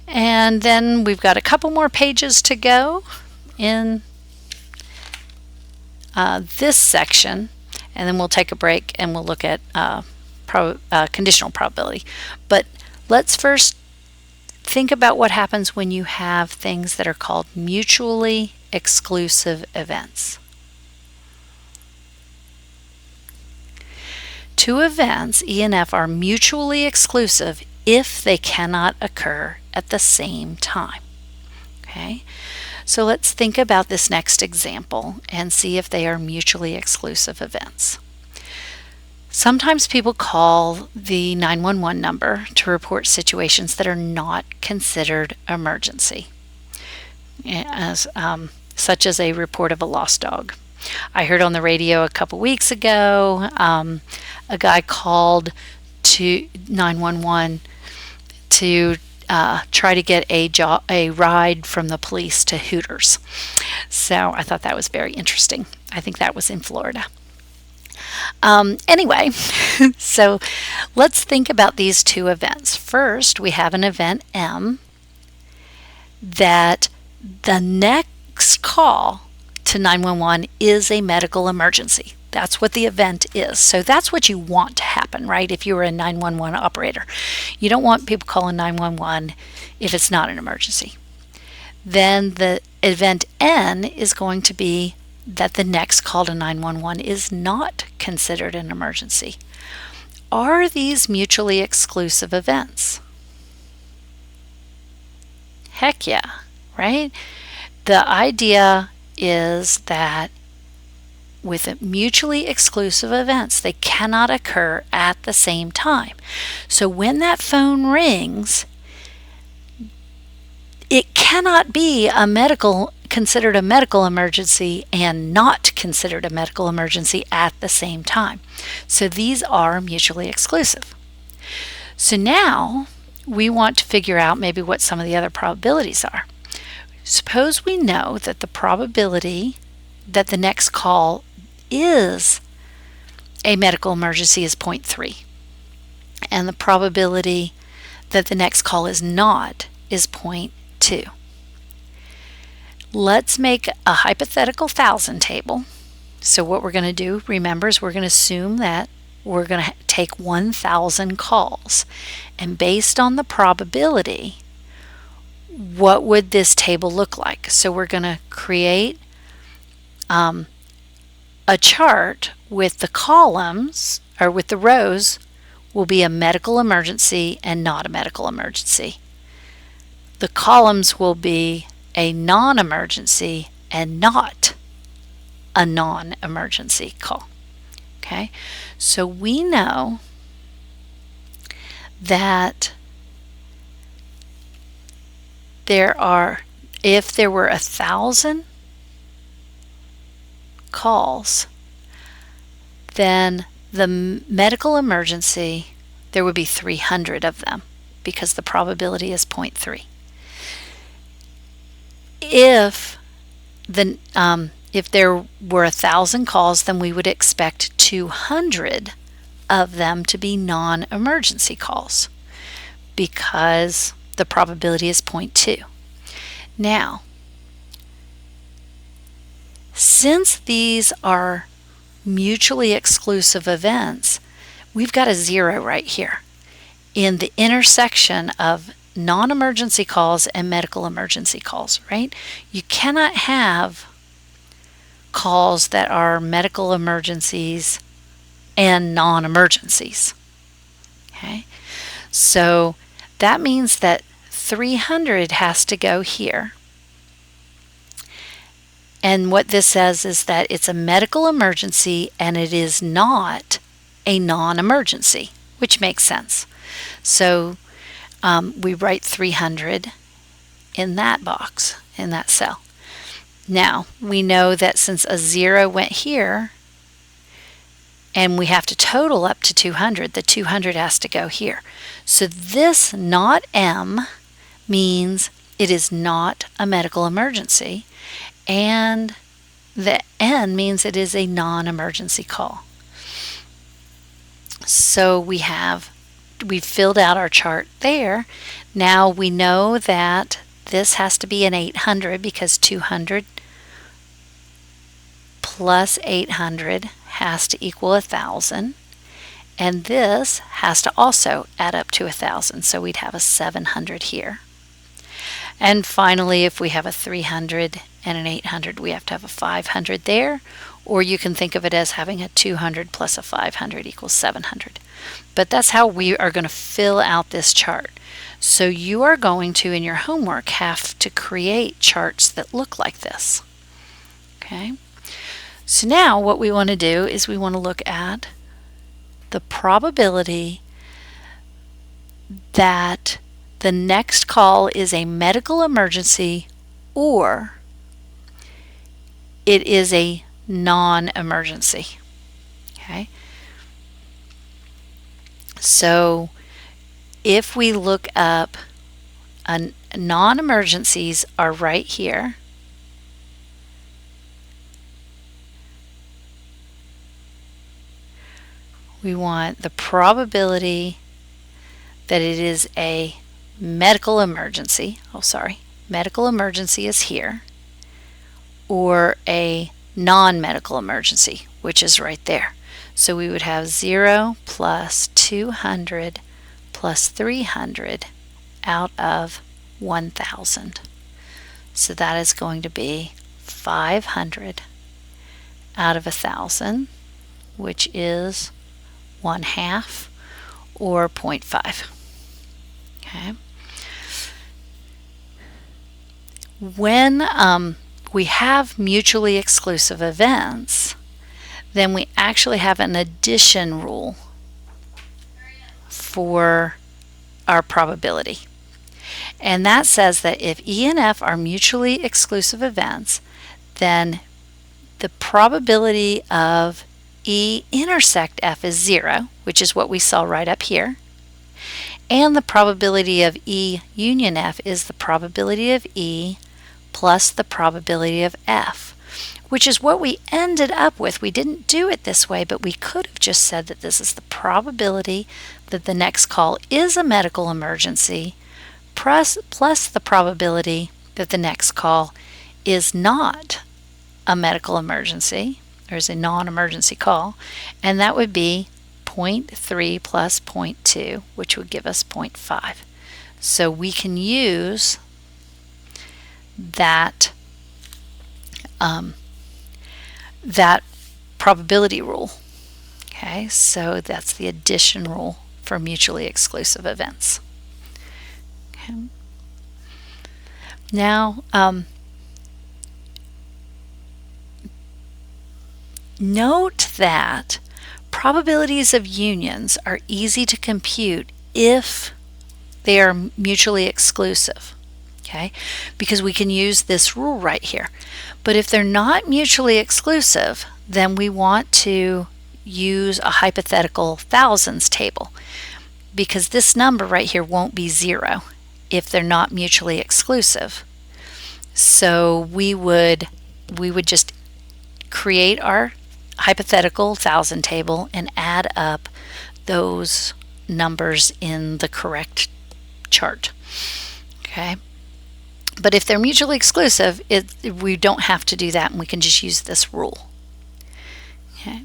And then we've got a couple more pages to go in this section, and then we'll take a break and we'll look at conditional probability. But let's first think about what happens when you have things that are called mutually exclusive events. Two events, E and F, are mutually exclusive if they cannot occur at the same time. Okay, so let's think about this next example and see if they are mutually exclusive events. Sometimes people call the 911 number to report situations that are not considered emergency, such as a report of a lost dog. I heard on the radio a couple weeks ago, a guy called to 911 to try to get a ride from the police to Hooters. So I thought that was very interesting. I think that was in Florida. Anyway, so let's think about these two events. First, we have an event M that the next call to 911 is a medical emergency. That's what the event is. So that's what you want to happen, right? If you were a 911 operator, you don't want people calling 911 if it's not an emergency. Then the event N is going to be that the next call to 911 is not considered an emergency. Are these mutually exclusive events? Heck yeah, right? The idea is that with mutually exclusive events, they cannot occur at the same time. So when that phone rings, it cannot be considered a medical emergency and not considered a medical emergency at the same time. So these are mutually exclusive. So now we want to figure out maybe what some of the other probabilities are. Suppose we know that the probability that the next call is a medical emergency is 0.3, and the probability that the next call is not is 0.2. Let's make a hypothetical 1,000 table. So what we're going to do, remember, is we're going to assume that we're going to take 1,000 calls, and based on the probability, what would this table look like? So we're going to create a chart with the columns, or with the rows, will be a medical emergency and not a medical emergency. The columns will be a non-emergency and not a non-emergency call. Okay, so we know that if there were 1,000 calls, then the medical emergency, there would be 300 of them because the probability is 0.3. If there were 1,000 calls, then we would expect 200 of them to be non-emergency calls because the probability is 0.2. Now, since these are mutually exclusive events, we've got a 0 right here in the intersection of non-emergency calls and medical emergency calls, right? You cannot have calls that are medical emergencies and non-emergencies. Okay, so that means that 300 has to go here. And what this says is that it's a medical emergency and it is not a non-emergency, which makes sense. So we write 300 in that box, in that cell. Now, we know that since a 0 went here, and we have to total up to 200, the 200 has to go here. So this not M means it is not a medical emergency, and the N means it is a non-emergency call. So we have we filled out our chart there. Now we know that this has to be an 800 because 200 plus 800 has to equal 1,000. And this has to also add up to 1,000. So we'd have a 700 here. And finally, if we have a 300 and an 800, we have to have a 500 there. Or you can think of it as having a 200 plus a 500 equals 700. But that's how we are going to fill out this chart. So you are going to, in your homework, have to create charts that look like this. Okay. So now what we want to do is we want to look at the probability that the next call is a medical emergency or it is a non-emergency. Okay. So if we look up, non-emergencies are right here. We want the probability that it is a medical emergency. Oh, sorry. Medical emergency is here. Or a non-medical emergency, which is right there. So we would have 0 plus 200 plus 300 out of 1,000. So that is going to be 500 out of 1,000, which is 1/2 or 0.5. Okay. When we have mutually exclusive events, then we actually have an addition rule for our probability. And that says that if E and F are mutually exclusive events, then the probability of E intersect F is 0, which is what we saw right up here. And the probability of E union F is the probability of E plus the probability of F, which is what we ended up with. We didn't do it this way, but we could have just said that this is the probability that the next call is a medical emergency plus the probability that the next call is not a medical emergency. There's a non-emergency call, and that would be 0.3 plus 0.2, which would give us 0.5. So we can use that that probability rule. Okay, so that's the addition rule for mutually exclusive events. Okay. Now, note that probabilities of unions are easy to compute if they are mutually exclusive. Okay, because we can use this rule right here. But if they're not mutually exclusive, then we want to use a hypothetical thousands table, because this number right here won't be 0 if they're not mutually exclusive. So we would just create our hypothetical thousand table and add up those numbers in the correct chart. Okay. But if they're mutually exclusive, we don't have to do that, and we can just use this rule. Okay.